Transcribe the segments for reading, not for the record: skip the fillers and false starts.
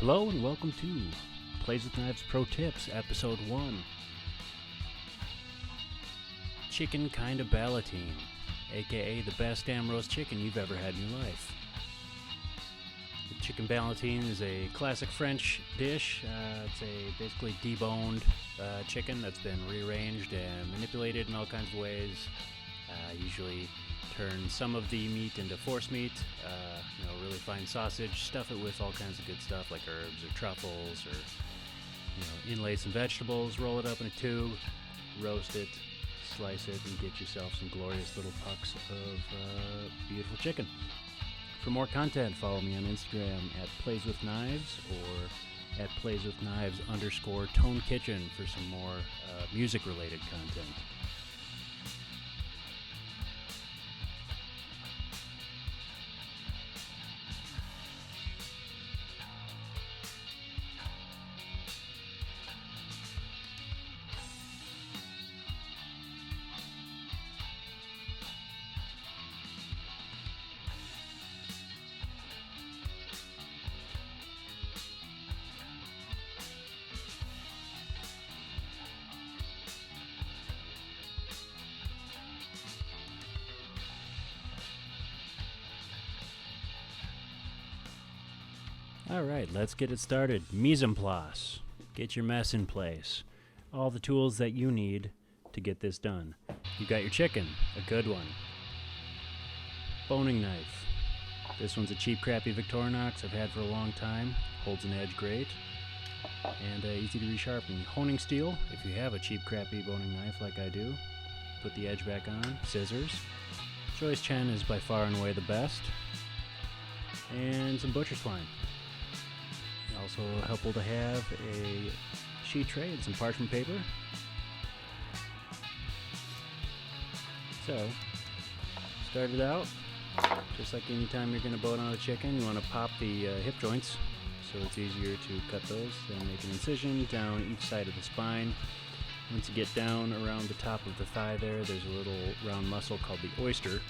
Hello and welcome to Plays with Knives Pro Tips, Episode 1. Chicken Kinda Ballotine, aka the best damn roast chicken you've ever had in your life. The chicken ballotine is a classic French dish. It's a basically deboned chicken that's been rearranged and manipulated in all kinds of ways. Usually turn some of the meat into force meat, really fine sausage, stuff it with all kinds of good stuff like herbs or truffles or, inlay some vegetables, roll it up in a tube, roast it, slice it, and get yourself some glorious little pucks of beautiful chicken. For more content, follow me on Instagram at playswithknives or at playswithknives_tonekitchen for some more music-related content. Alright, let's get it started. Mise en place. Get your mess in place. All the tools that you need to get this done. You got your chicken, a good one. Boning knife. This one's a cheap, crappy Victorinox I've had for a long time. Holds an edge great. And easy to resharpen. Honing steel, if you have a cheap, crappy boning knife like I do. Put the edge back on. Scissors. Joyce Chen is by far and away the best. And some butcher's twine. Also helpful to have a sheet tray and some parchment paper. So, start it out. Just like any time you're going to bone on a chicken, you want to pop the hip joints so it's easier to cut those. Then make an incision down each side of the spine. Once you get down around the top of the thigh there's a little round muscle called the oyster.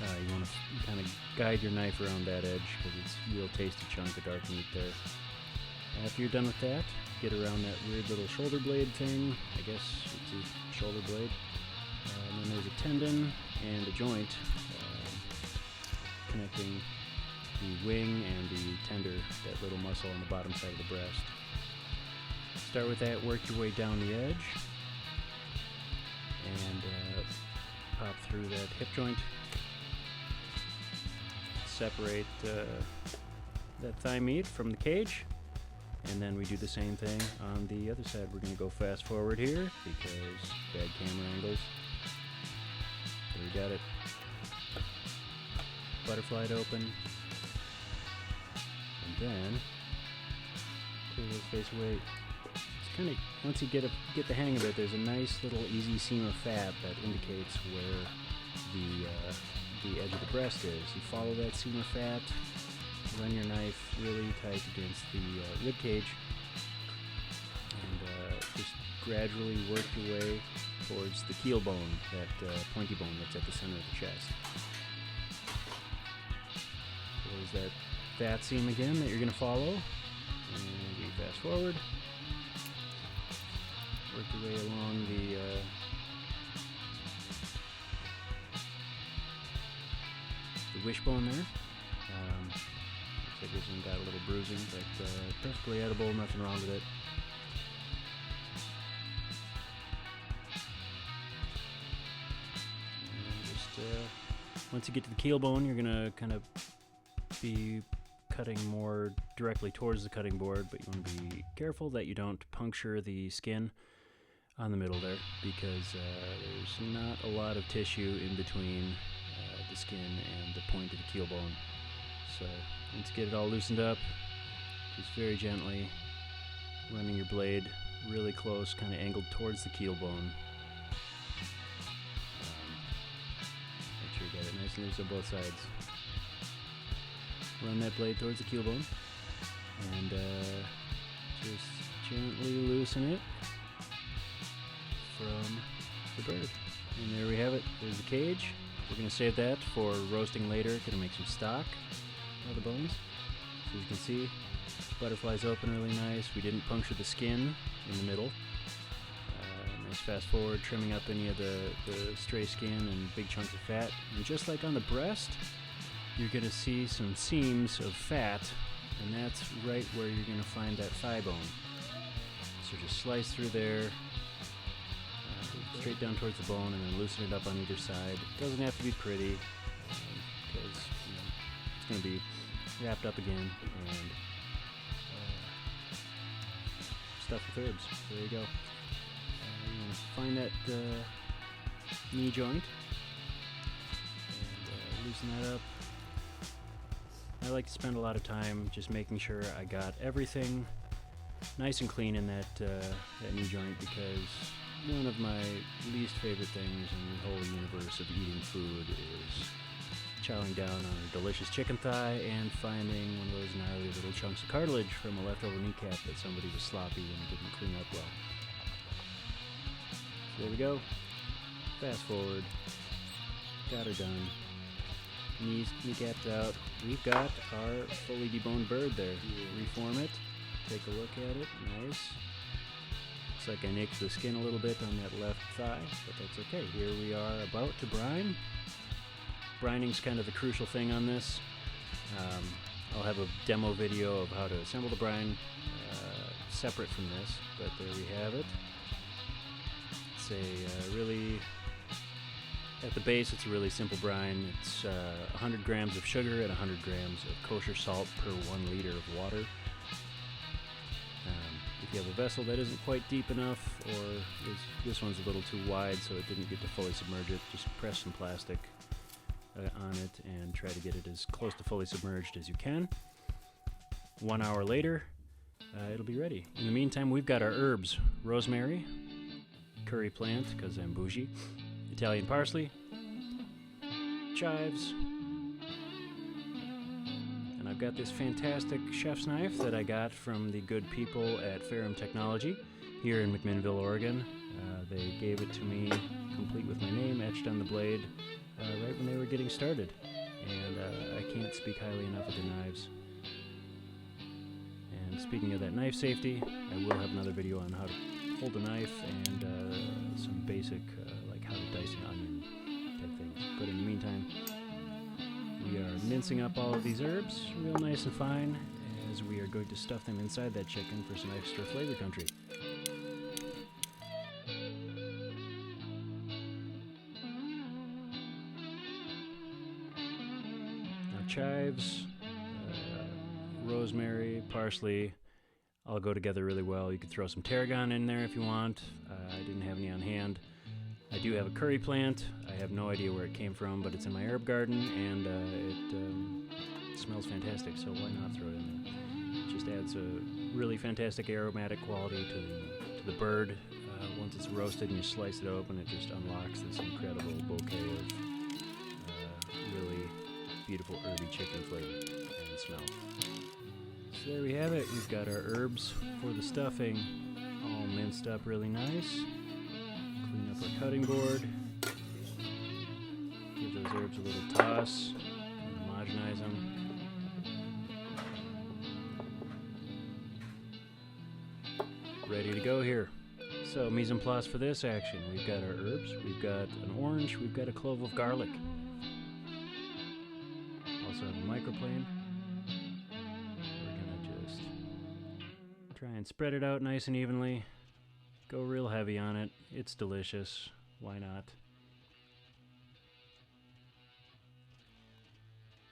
You want to kind of guide your knife around that edge because it's a real tasty chunk of dark meat there. After you're done with that, get around that weird little shoulder blade thing. I guess it's a shoulder blade. And then there's a tendon and a joint connecting the wing and the tender, that little muscle on the bottom side of the breast. Start with that, work your way down the edge, and pop through that hip joint. Separate that thigh meat from the cage, and then we do the same thing on the other side. We're going to go fast forward here because bad camera angles. There we got it. Butterflied open, and then pull his face away. It's kind of, once you get the hang of it, there's a nice little easy seam of fat that indicates where the edge of the breast is. You follow that seam of fat, run your knife really tight against the rib cage, and just gradually work your way towards the keel bone, that pointy bone that's at the center of the chest. So there's that fat seam again that you're going to follow, and we fast forward, work your way along the wishbone there. Looks like this one got a little bruising, but perfectly edible, nothing wrong with it. And just once you get to the keel bone, you're gonna kind of be cutting more directly towards the cutting board, but you want to be careful that you don't puncture the skin on the middle there, because there's not a lot of tissue in between the skin and the point of the keel bone. So once you get it all loosened up, just very gently running your blade really close, kind of angled towards the keel bone. Make sure you get it nice and loose on both sides. Run that blade towards the keel bone and just gently loosen it from the bird. And there we have it. There's the cage. We're going to save that for roasting later. Going to make some stock out of the bones. So you can see, butterflies open really nice. We didn't puncture the skin in the middle. Nice fast forward, trimming up any of the stray skin and big chunks of fat. And just like on the breast, you're going to see some seams of fat, and that's right where you're going to find that thigh bone. So just slice through there, straight down towards the bone, and then loosen it up on either side. It doesn't have to be pretty, because it's going to be wrapped up again and stuffed with herbs. So there you go. Find that knee joint and loosen that up. I like to spend a lot of time just making sure I got everything nice and clean in that knee joint, because one of my least favorite things in the whole universe of eating food is chowing down on a delicious chicken thigh and finding one of those gnarly little chunks of cartilage from a leftover kneecap that somebody was sloppy and didn't clean up well. So there we go. Fast forward. Got her done. Kneecaps out. We've got our fully deboned bird there. Reform it. Take a look at it. Nice. Looks like I nicked the skin a little bit on that left thigh, but that's okay. Here we are about to brine. Brining's kind of the crucial thing on this. I'll have a demo video of how to assemble the brine separate from this, but there we have it. It's a really, at the base, it's a really simple brine. It's 100 grams of sugar and 100 grams of kosher salt per 1 liter of water. If you have a vessel that isn't quite deep enough, or this one's a little too wide so it didn't get to fully submerge it, just press some plastic on it and try to get it as close to fully submerged as you can. 1 hour later, it'll be ready. In the meantime, we've got our herbs: rosemary, curry plant, because I'm bougie, Italian parsley, chives, and I've got this fantastic chef's knife that I got from the good people at Ferrum Technology here in McMinnville, Oregon. They gave it to me complete with my name etched on the blade right when they were getting started, and I can't speak highly enough of their knives. And speaking of that knife safety, I will have another video on how to hold a knife and some basic like how to dice an onion type things. But in the meantime, we are mincing up all of these herbs real nice and fine, as we are going to stuff them inside that chicken for some extra flavor country. Now chives, rosemary, parsley all go together really well. You could throw some tarragon in there if you want. I didn't have any on hand. I do have a curry plant. I have no idea where it came from, but it's in my herb garden, and it smells fantastic, so why not throw it in there? It just adds a really fantastic aromatic quality to the bird. Once it's roasted and you slice it open, it just unlocks this incredible bouquet of really beautiful herby chicken flavor and smell. So there we have it. We've got our herbs for the stuffing all minced up really nice. Clean up our cutting board. Give those herbs a little toss. Homogenize them. Ready to go here. So, mise en place for this action. We've got our herbs, we've got an orange, we've got a clove of garlic. Also have a microplane. Try and spread it out nice and evenly. Go real heavy on it. It's delicious. Why not?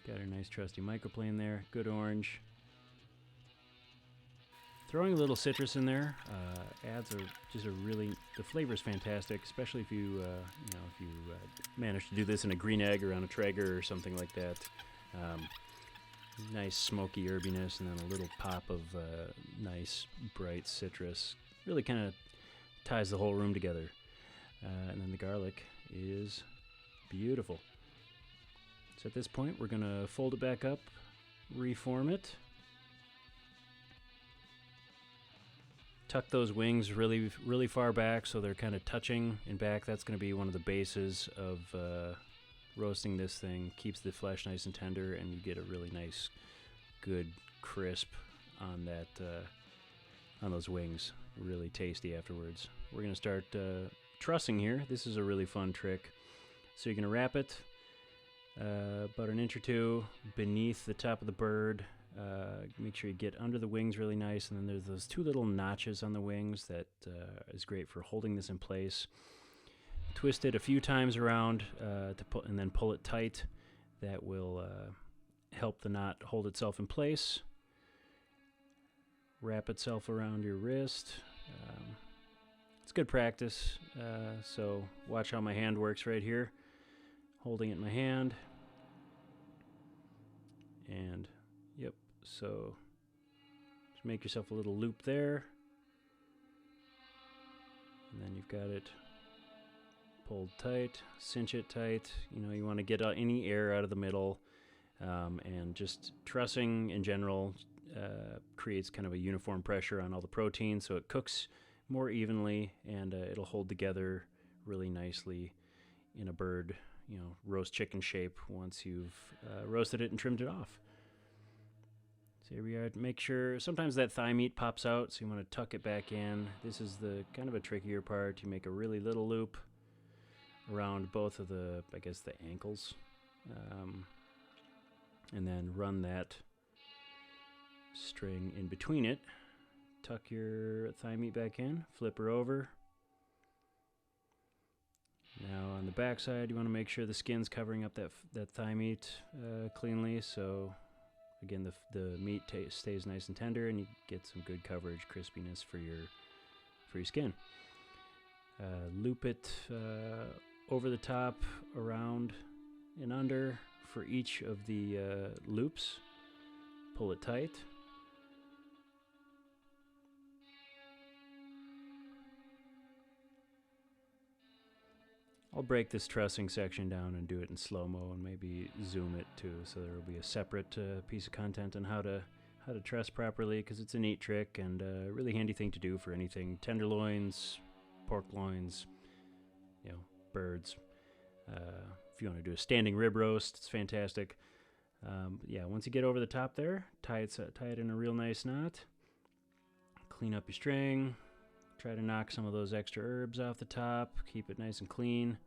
Got our nice trusty microplane there. Good orange. Throwing a little citrus in there adds the flavor is fantastic, especially if you manage to do this in a green egg or on a Traeger or something like that. Nice smoky herbiness, and then a little pop of nice bright citrus. Really kind of ties the whole room together. And then the garlic is beautiful. So at this point, we're going to fold it back up, reform it. Tuck those wings really, really far back so they're kind of touching in back. That's going to be one of the bases of roasting this thing. Keeps the flesh nice and tender, and you get a really nice, good crisp on that on those wings. Really tasty afterwards. We're going to start trussing here. This is a really fun trick. So you're going to wrap it about an inch or two beneath the top of the bird. Make sure you get under the wings really nice, and then there's those two little notches on the wings that is great for holding this in place. Twist it a few times around and then pull it tight. That will help the knot hold itself in place. Wrap itself around your wrist. It's good practice, so watch how my hand works right here. Holding it in my hand. And, yep, so just make yourself a little loop there. And then you've got it pulled tight, cinch it tight. You know, you want to get any air out of the middle, and just trussing in general creates kind of a uniform pressure on all the protein, so it cooks more evenly, and it'll hold together really nicely in a bird, you know, roast chicken shape once you've roasted it and trimmed it off. So here we are. Make sure, sometimes that thigh meat pops out, so you want to tuck it back in. This is the kind of a trickier part. You make a really little loop around both of the, I guess, the ankles, and then run that string in between it. Tuck your thigh meat back in, flip her over. Now on the back side, you want to make sure the skin's covering up that thigh meat cleanly, so again the meat stays nice and tender, and you get some good coverage, crispiness for your skin. Loop it over the top, around and under for each of the loops. Pull it tight. I'll break this trussing section down and do it in slow-mo and maybe zoom it too, so there will be a separate piece of content on how to truss properly, because it's a neat trick and a really handy thing to do for anything. Tenderloins, pork loins, you know, birds. If you want to do a standing rib roast, it's fantastic. Yeah, once you get over the top there, tie it in a real nice knot. Clean up your string. Try to knock some of those extra herbs off the top. Keep it nice and clean.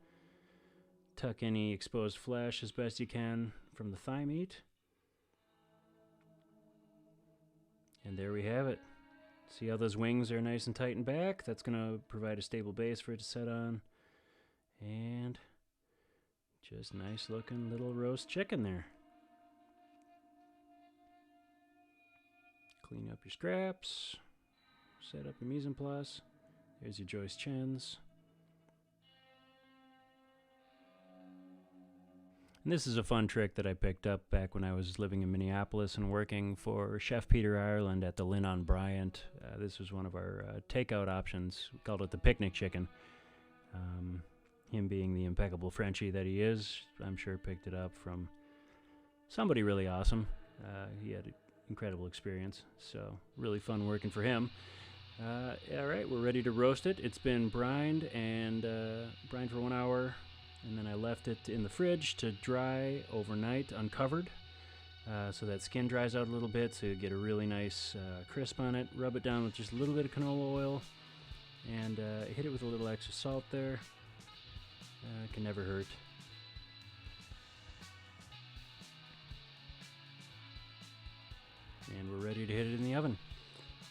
Tuck any exposed flesh as best you can from the thigh meat. And there we have it. See how those wings are nice and tight and back? That's going to provide a stable base for it to set on. And just nice looking little roast chicken there. Clean up your scraps. Set up your mise en place. There's your Joyce chins. And this is a fun trick that I picked up back when I was living in Minneapolis and working for Chef Peter Ireland at the Lynn on Bryant. This was one of our takeout options. We called it the picnic chicken. Him being the impeccable Frenchie that he is, I'm sure picked it up from somebody really awesome. He had an incredible experience, so really fun working for him. All right, we're ready to roast it. It's been brined for 1 hour, and then I left it in the fridge to dry overnight uncovered, so that skin dries out a little bit, so you get a really nice crisp on it. Rub it down with just a little bit of canola oil, and hit it with a little extra salt there. Can never hurt. And we're ready to hit it in the oven.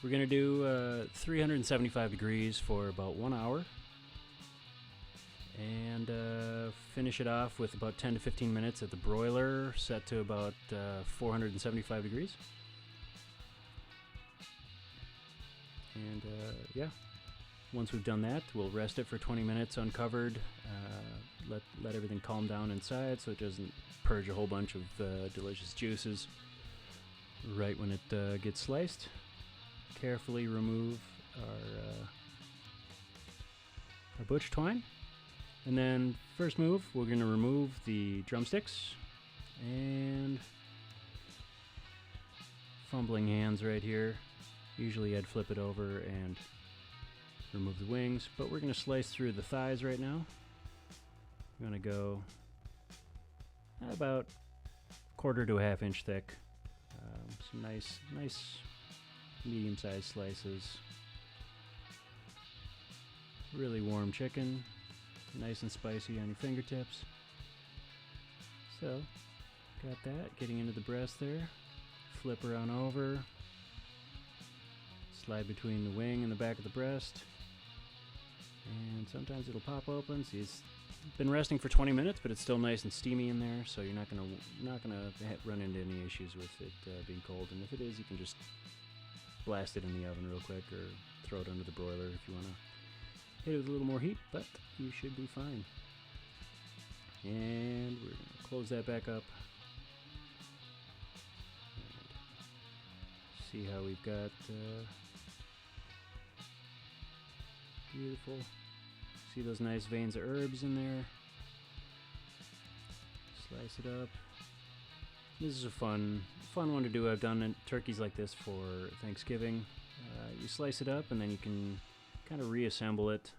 We're going to do 375 degrees for about 1 hour. And finish it off with about 10 to 15 minutes at the broiler, set to about 475 degrees. And yeah, once we've done that, we'll rest it for 20 minutes uncovered. Let everything calm down inside so it doesn't purge a whole bunch of delicious juices right when it gets sliced. Carefully remove our butch twine. And then first move, we're going to remove the drumsticks, and fumbling hands right here. Usually I'd flip it over and remove the wings, but we're going to slice through the thighs right now. I'm going to go about 1/4 to 1/2 inch thick, Some nice medium-sized slices. Really warm chicken, nice and spicy on your fingertips. So, got that, getting into the breast there. Flip her on over. Slide between the wing and the back of the breast. And sometimes it'll pop open. See, it's been resting for 20 minutes, but it's still nice and steamy in there, so you're not gonna run into any issues with it being cold. And if it is, you can just blast it in the oven real quick, or throw it under the broiler if you want to hit it with a little more heat, but you should be fine. And we're gonna close that back up. See how we've got beautiful. See those nice veins of herbs in there. Slice it up. This is a fun one to do. I've done turkeys like this for Thanksgiving. You slice it up and then you can kind of reassemble it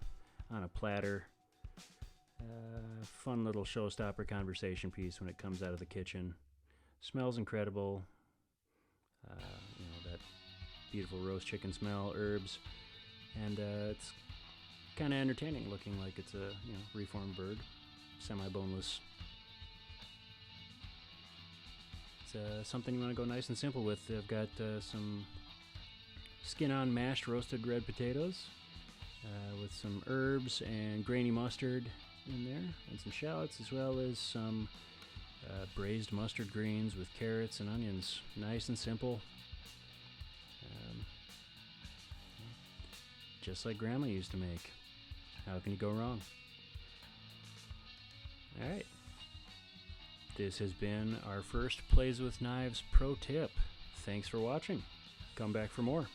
on a platter. Fun little showstopper conversation piece when it comes out of the kitchen. Smells incredible. You know, that beautiful roast chicken smell, herbs, and it's kind of entertaining, looking like it's a reformed bird, semi-boneless. It's something you want to go nice and simple with. I've got some skin-on mashed roasted red potatoes with some herbs and grainy mustard in there, and some shallots, as well as some braised mustard greens with carrots and onions. Nice and simple. Just like Grandma used to make. How can you go wrong? Alright. This has been our first Plays with Knives pro tip. Thanks for watching. Come back for more.